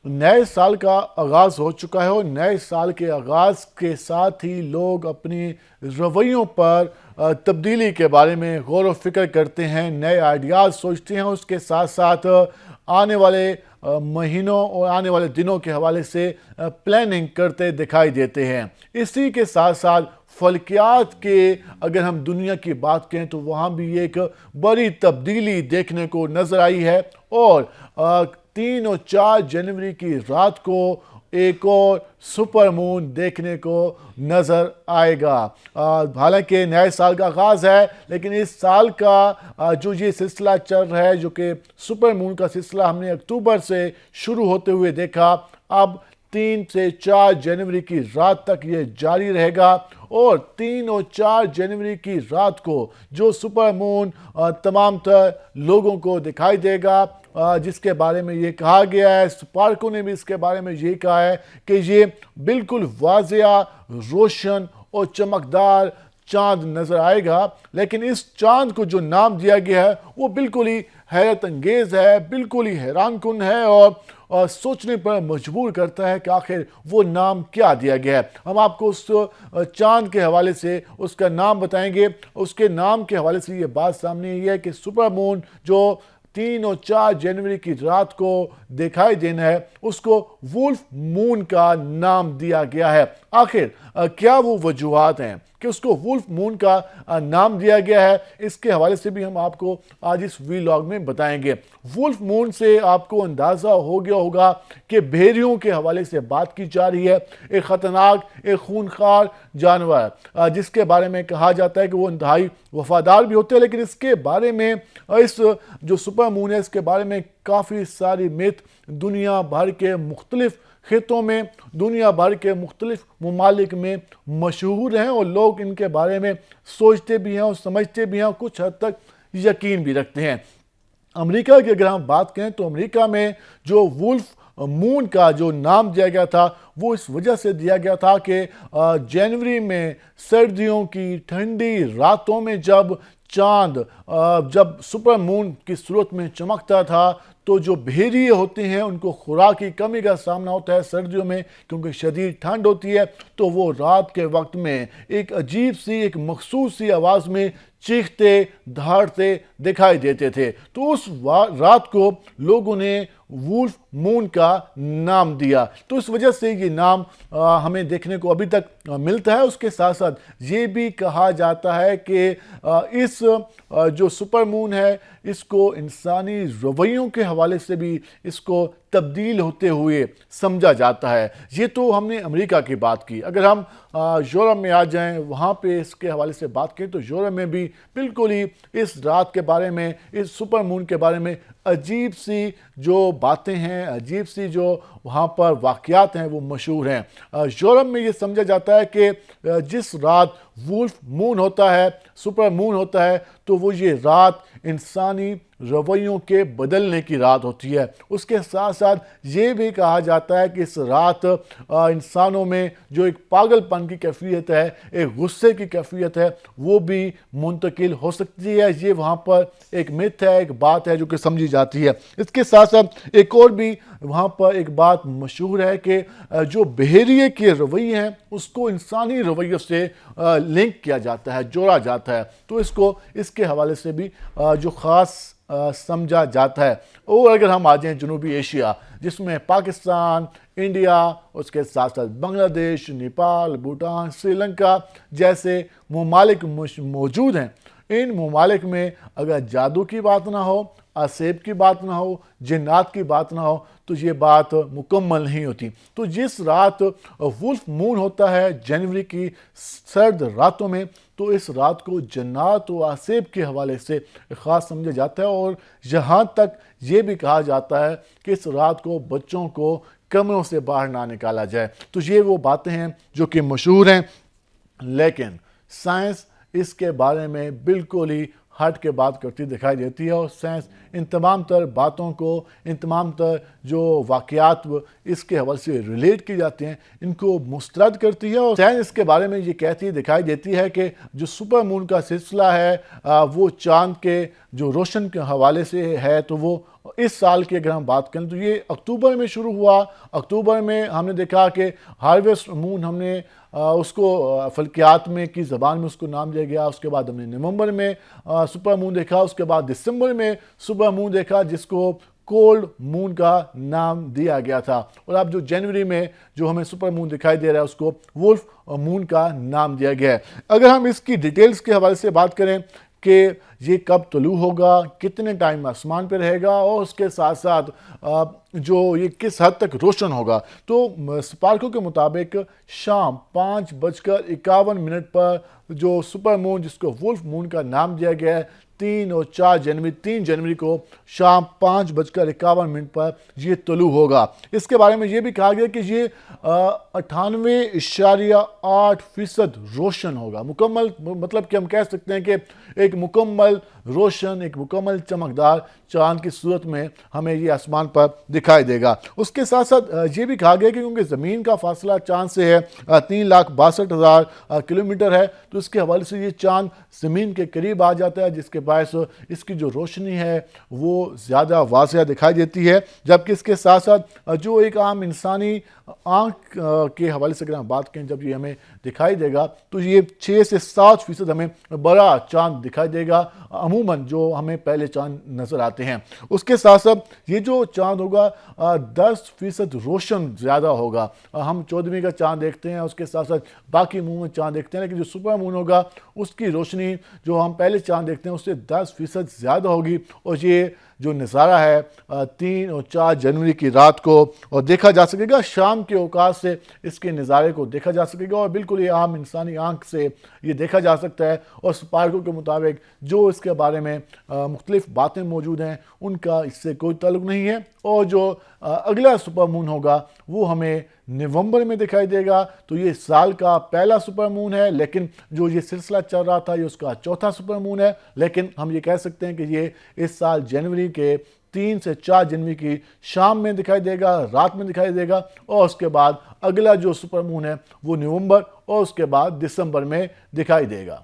नए साल का आगाज़ हो चुका है और नए साल के आगाज़ के साथ ही लोग अपनी रवैयों पर तब्दीली के बारे में गौर व फिक्र करते हैं, नए आइडियाज़ सोचते हैं। उसके साथ साथ आने वाले महीनों और आने वाले दिनों के हवाले से प्लानिंग करते दिखाई देते हैं। इसी के साथ साथ फल्कियात के अगर हम दुनिया की बात करें तो वहाँ भी एक बड़ी तब्दीली देखने को नज़र आई है और 3 और 4 जनवरी की रात को एक और सुपर मून देखने को नज़र आएगा। हालांकि नए साल का आगाज़ है, लेकिन इस साल का जो ये सिलसिला चल रहा है, जो कि सुपर मून का सिलसिला हमने अक्टूबर से शुरू होते हुए देखा, अब 3 से 4 जनवरी की रात तक ये जारी रहेगा। और 3 और 4 जनवरी की रात को जो सुपर मून तमाम तर लोगों को दिखाई देगा, जिसके बारे में ये कहा गया है, स्पार्को ने भी इसके बारे में ये कहा है कि ये बिल्कुल वाज़िया, रोशन और चमकदार चांद नज़र आएगा। लेकिन इस चांद को जो नाम दिया गया है वो बिल्कुल ही हैरत अंगेज़ है, बिल्कुल ही हैरान कुन है और सोचने पर मजबूर करता है कि आखिर वो नाम क्या दिया गया है। हम आपको उस चांद के हवाले से उसका नाम बताएंगे। उसके नाम के हवाले से ये बात सामने आई है कि सुपर मून जो 3 और 4 जनवरी की रात को दिखाई देना है, उसको वुल्फ मून का नाम दिया गया है। आखिर क्या वो वजूहात हैं कि उसको वुल्फ मून का नाम दिया गया है, इसके हवाले से भी हम आपको आज इस वीलॉग में बताएंगे। वुल्फ मून से आपको अंदाज़ा हो गया होगा कि भेड़ियों के हवाले से बात की जा रही है। एक ख़तरनाक, एक खूनखार जानवर जिसके बारे में कहा जाता है कि वो इंतहाई वफादार भी होते हैं। लेकिन इसके बारे में, इस जो सुपर मून है, इसके बारे में काफ़ी सारी मिथ दुनिया भर के मुख्तलिफ खितों में, दुनिया भर के मुख्तलिफ ममालिक में मशहूर हैं और लोग इनके बारे में सोचते भी हैं और समझते भी हैं और कुछ हद तक यकीन भी रखते हैं। अमेरिका की अगर हम बात करें तो अमेरिका में जो वुल्फ मून का जो नाम दिया गया था वो इस वजह से दिया गया था कि जनवरी में सर्दियों की ठंडी रातों में जब चांद जब सुपर मून की सूरत में चमकता था तो जो भेड़िए होते हैं उनको खुराक की कमी का सामना होता है सर्दियों में, क्योंकि शदीद ठंड होती है। तो वो रात के वक्त में एक अजीब सी, एक मखसूस सी आवाज़ में चीखते दहाड़ते दिखाई देते थे। तो उस रात को लोगों ने वुल्फ मून का नाम दिया। तो इस वजह से ये नाम हमें देखने को अभी तक मिलता है। उसके साथ साथ ये भी कहा जाता है कि इस जो सुपर मून है, इसको इंसानी रवैयों के हवाले से भी इसको तब्दील होते हुए समझा जाता है। ये तो हमने अमेरिका की बात की। अगर हम यूरोप में आ जाएं, वहाँ पे इसके हवाले से बात करें तो यूरोप में भी बिल्कुल ही इस रात के बारे में, इस सुपर मून के बारे में अजीब सी जो बातें हैं, अजीब सी जो वहाँ पर वाक़यात हैं वो मशहूर हैं। यूरोप में ये समझा जाता है कि जिस रात वुल्फ मून होता है, सुपर मून होता है, तो वो ये रात इंसानी रवैयों के बदलने की रात होती है। उसके साथ साथ ये भी कहा जाता है कि इस रात इंसानों में जो एक पागलपन की कैफियत है, एक गुस्से की कैफियत है, वो भी मुंतकिल हो सकती है। ये वहाँ पर एक मिथ है, एक बात है जो कि समझी जाती है। इसके साथ साथ एक और भी वहाँ पर एक बात मशहूर है कि जो बहरिए के रवैये हैं उसको इंसानी रवैयों से लिंक किया जाता है, जोड़ा जाता है। तो इसको इसके हवाले से भी जो ख़ास समझा जाता है। और अगर हम आ जाएँ जनूबी एशिया, जिसमें पाकिस्तान, इंडिया, उसके साथ साथ बांग्लादेश, नेपाल, भूटान, श्रीलंका जैसे ममालिक मौजूद हैं, इन ममालिक में अगर जादू की बात ना हो, असेब की बात ना हो, जिन्नात की बात ना हो, तो ये बात मुकम्मल नहीं होती। तो जिस रात वुल्फ मून होता है जनवरी की सर्द रातों में, तो इस रात को जन्नात व असेब के हवाले से ख़ास समझा जाता है। और यहाँ तक ये भी कहा जाता है कि इस रात को बच्चों को कमरों से बाहर ना निकाला जाए। तो ये वो बातें हैं जो कि मशहूर हैं, लेकिन साइंस इसके बारे में बिल्कुल ही हट के बात करती दिखाई देती है। और साइंस इन तमाम तर बातों को, इन तमाम तर जो वाक़यात इसके हवाले से रिलेट की जाती हैं, इनको मुस्तरद करती है। और साइंस इसके बारे में ये कहती दिखाई देती है कि जो सुपर मून का सिलसिला है वो चांद के जो रोशन के हवाले से है, तो वो اس سال کی اگر ہم بات کریں تو یہ اکتوبر میں شروع ہوا۔ اکتوبر میں ہم نے دیکھا کہ ہارویسٹ مون ہم نے اس کو فلکیات میں کی زبان میں اس کو نام دیا گیا۔ اس کے بعد ہم نے نومبر میں سپر مون دیکھا، اس کے بعد دسمبر میں سپر مون دیکھا جس کو کولڈ مون کا نام دیا گیا تھا، اور اب جو جنوری میں جو ہمیں سپر مون دکھائی دے رہا ہے اس کو وولف مون کا نام دیا گیا ہے۔ اگر ہم اس کی ڈیٹیلز کے حوالے سے بات کریں کہ یہ کب طلوع ہوگا، کتنے ٹائم آسمان پہ رہے گا، اور اس کے ساتھ ساتھ جو یہ کس حد تک روشن ہوگا، تو سپارکوں کے مطابق شام 5:51 پر جو سپر مون جس کو وولف مون کا نام دیا گیا ہے 3 جنوری کو شام 5:51 پر یہ طلوع ہوگا۔ اس کے بارے میں یہ بھی کہا گیا کہ یہ 98.8% روشن ہوگا، مکمل، مطلب کہ ہم کہہ سکتے ہیں کہ ایک مکمل روشن، ایک مکمل چمکدار چاند کی صورت میں ہمیں یہ آسمان پر دکھائی دے گا۔ اس کے ساتھ ساتھ یہ بھی کہا گیا کہ کیونکہ زمین کا فاصلہ چاند سے ہے 3,62,000 کلومیٹر ہے، تو اس کے حوالے سے یہ چاند زمین کے قریب آ جاتا ہے، جس کے باعث اس کی جو روشنی ہے وہ زیادہ واضح دکھائی دیتی ہے۔ جبکہ اس کے ساتھ ساتھ جو ایک عام انسانی آنکھ کے حوالے سے اگر ہم بات کریں، جب یہ ہمیں دکھائی دے گا تو یہ 6 سے 7% ہمیں بڑا چاند دکھائی دے گا عموماً جو ہمیں پہلے چاند نظر آتے ہیں۔ اس کے ساتھ ساتھ یہ جو چاند ہوگا 10% روشن زیادہ ہوگا۔ ہم 14ویں کا چاند دیکھتے ہیں، اس کے ساتھ ساتھ باقی مون چاند دیکھتے ہیں، لیکن جو سپر مون ہوگا اس کی روشنی جو ہم پہلے چاند دیکھتے ہیں اس سے 10% زیادہ ہوگی، اور یہ جو نظارہ ہے 3 اور 4 جنوری کی رات کو اور دیکھا جا سکے گا۔ شام کے اوقات سے اس کے نظارے کو دیکھا جا سکے گا، اور بالکل یہ عام انسانی آنکھ سے یہ دیکھا جا سکتا ہے۔ اور سپارکوں کے مطابق جو اس کے بارے میں مختلف باتیں موجود ہیں ان کا اس سے کوئی تعلق نہیں ہے، اور جو اگلا سپر مون ہوگا وہ ہمیں نومبر میں دکھائی دے گا۔ تو یہ سال کا پہلا سپر مون ہے، لیکن جو یہ سلسلہ چل رہا تھا یہ اس کا چوتھا سپر مون ہے، لیکن ہم یہ کہہ سکتے ہیں کہ یہ اس سال جنوری کے 3 سے 4 جنوری کی شام میں دکھائی دے گا، رات میں دکھائی دے گا، اور اس کے بعد اگلا جو سپر مون ہے وہ نومبر اور اس کے بعد دسمبر میں دکھائی دے گا۔